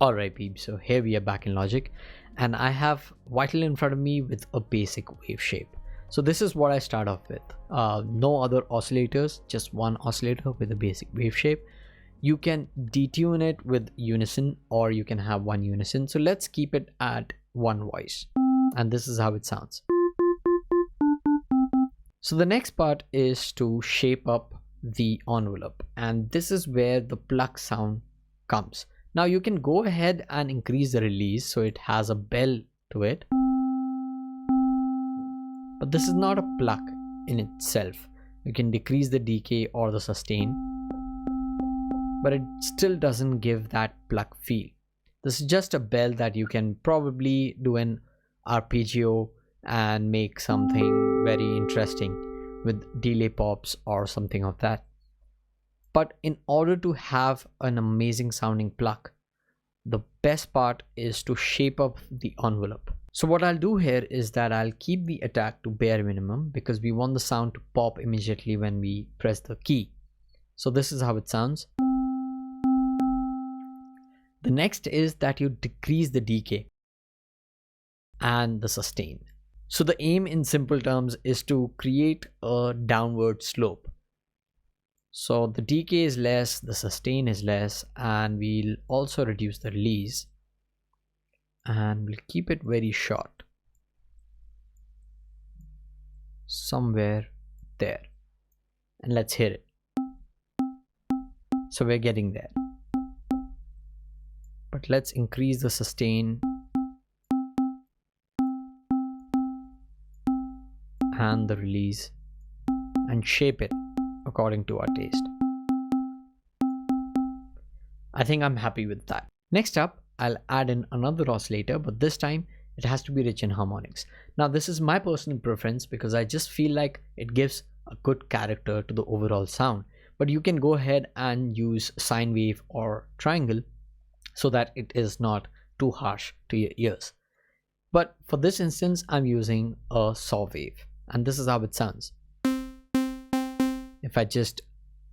Alright peeps, so here we are back in Logic and I have Vital in front of me with a basic wave shape. So this is what I start off with. No other oscillators, just one oscillator with a basic wave shape. You can detune it with unison or you can have one unison. So let's keep it at one voice and this is how it sounds. So the next part is to shape up the envelope and this is where the pluck sound comes. Now you can go ahead and increase the release so it has a bell to it. But this is not a pluck in itself. You can decrease the decay or the sustain, but it still doesn't give that pluck feel. This is just a bell that you can probably do an arpeggio and make something very interesting with delay pops or something of that. But in order to have an amazing sounding pluck, the best part is to shape up the envelope. So what I'll do here is that I'll keep the attack to bare minimum because we want the sound to pop immediately when we press the key. So this is how it sounds. The next is that you decrease the decay and the sustain. So the aim in simple terms is to create a downward slope. So the decay is less, the sustain is less, and we'll also reduce the release and we'll keep it very short, somewhere there, and let's hear it. So we're getting there, but let's increase the sustain and the release and shape it according to our taste. I think I'm happy with that. Next up, I'll add in another oscillator, but this time it has to be rich in harmonics. Now this is my personal preference because I just feel like it gives a good character to the overall sound, but you can go ahead and use sine wave or triangle so that it is not too harsh to your ears. But for this instance, I'm using a saw wave and this is how it sounds. If I just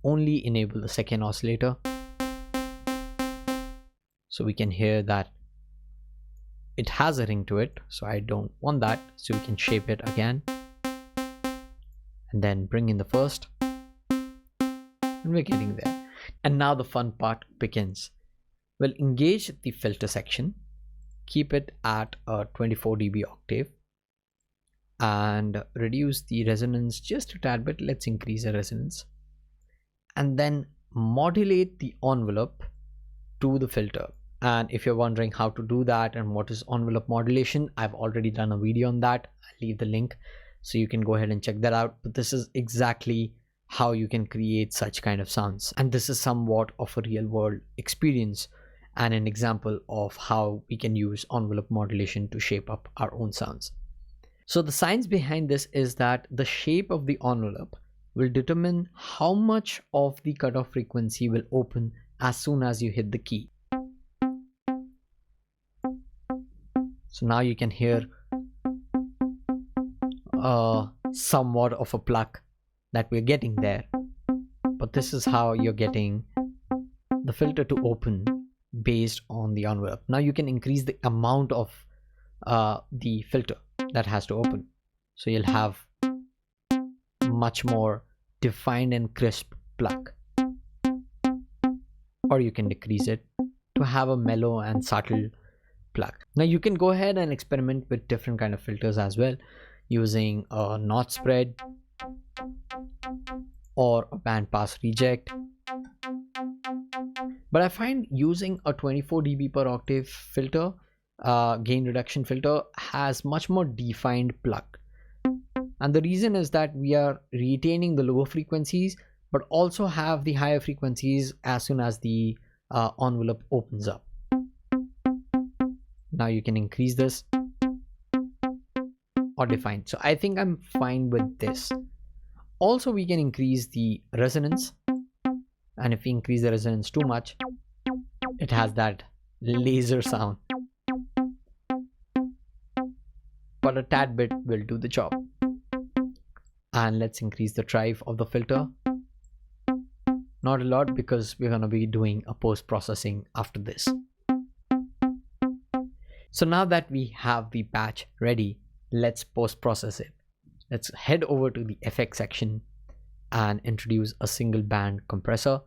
only enable the second oscillator, so we can hear that it has a ring to it, so I don't want that, so we can shape it again and then bring in the first, and we're getting there. And now the fun part begins. We'll engage the filter section, keep it at a 24 dB octave and reduce the resonance just a tad bit. Let's increase the resonance and then modulate the envelope to the filter. And if you're wondering how to do that and what is envelope modulation, I've already done a video on that. I'll leave the link so you can go ahead and check that out. But this is exactly how you can create such kind of sounds, and this is somewhat of a real world experience and an example of how we can use envelope modulation to shape up our own sounds. So the science behind this is that the shape of the envelope will determine how much of the cutoff frequency will open as soon as you hit the key. So now you can hear somewhat of a pluck that we're getting there, but this is how you're getting the filter to open based on the envelope. Now you can increase the amount of the filter that has to open, so you'll have much more defined and crisp pluck, or you can decrease it to have a mellow and subtle pluck. Now you can go ahead and experiment with different kind of filters as well, using a notch spread or a band pass reject, but I find using a 24 dB per octave filter, gain reduction filter, has much more defined pluck. And the reason is that we are retaining the lower frequencies but also have the higher frequencies as soon as the envelope opens up. Now you can increase this or define. So I think I'm fine with this. Also we can increase the resonance, and if we increase the resonance too much, it has that laser sound, but a tad bit will do the job. And let's increase the drive of the filter. Not a lot because we're going to be doing a post processing after this. So now that we have the patch ready, let's post-process it. Let's head over to the effects section and introduce a single band compressor,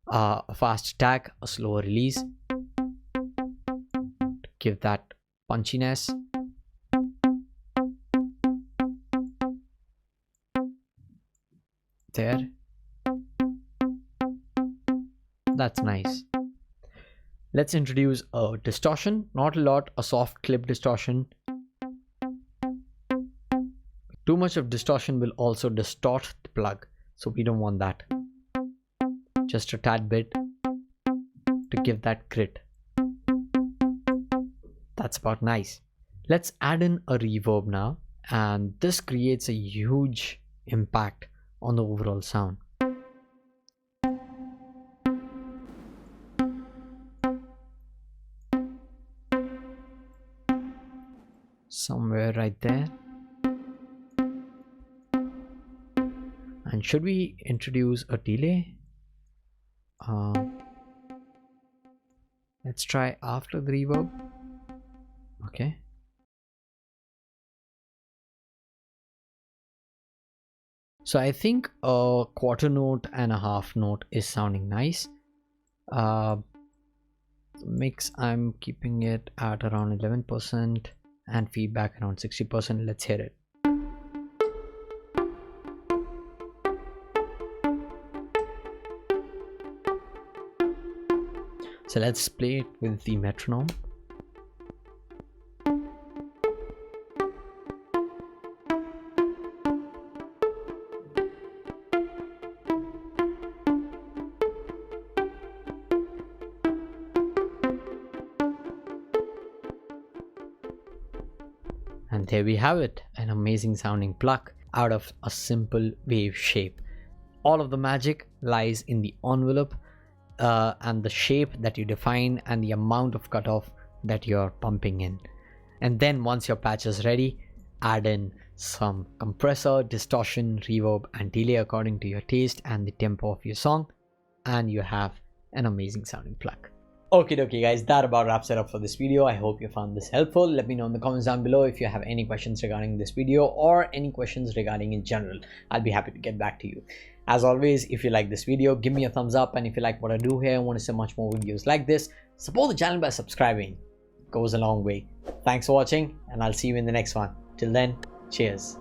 a fast attack, a slower release, to give that punchiness. There. That's nice. Let's introduce a distortion, not a lot, a soft clip distortion. Too much of distortion will also distort the plug, so we don't want that. Just a tad bit to give that grit. That's about nice. Let's add in a reverb now, and this creates a huge impact on the overall sound. Somewhere right there. And should we introduce a delay? Let's try after the reverb. Okay. So I think a quarter note and a half note is sounding nice. Mix, I'm keeping it at around 11% and feedback around 60%. Let's hear it. So let's play it with the metronome. And there we have it, an amazing sounding Pluck out of a simple wave shape. All of the magic lies in the envelope and the shape that you define and the amount of cutoff that you're pumping in. And then once your patch is ready, add in some compressor, distortion, reverb and delay according to your taste and the tempo of your song, and you have an amazing sounding Pluck. Okay guys, that about wraps it up for this video. I hope you found this helpful. Let me know in the comments down below if you have any questions regarding this video or any questions regarding in general. I'll be happy to get back to you. As always, if you like this video, give me a thumbs up, and if you like what I do here and want to see much more videos like this, support the channel by subscribing. It goes a long way. Thanks for watching, and I'll see you in the next one. Till then, cheers.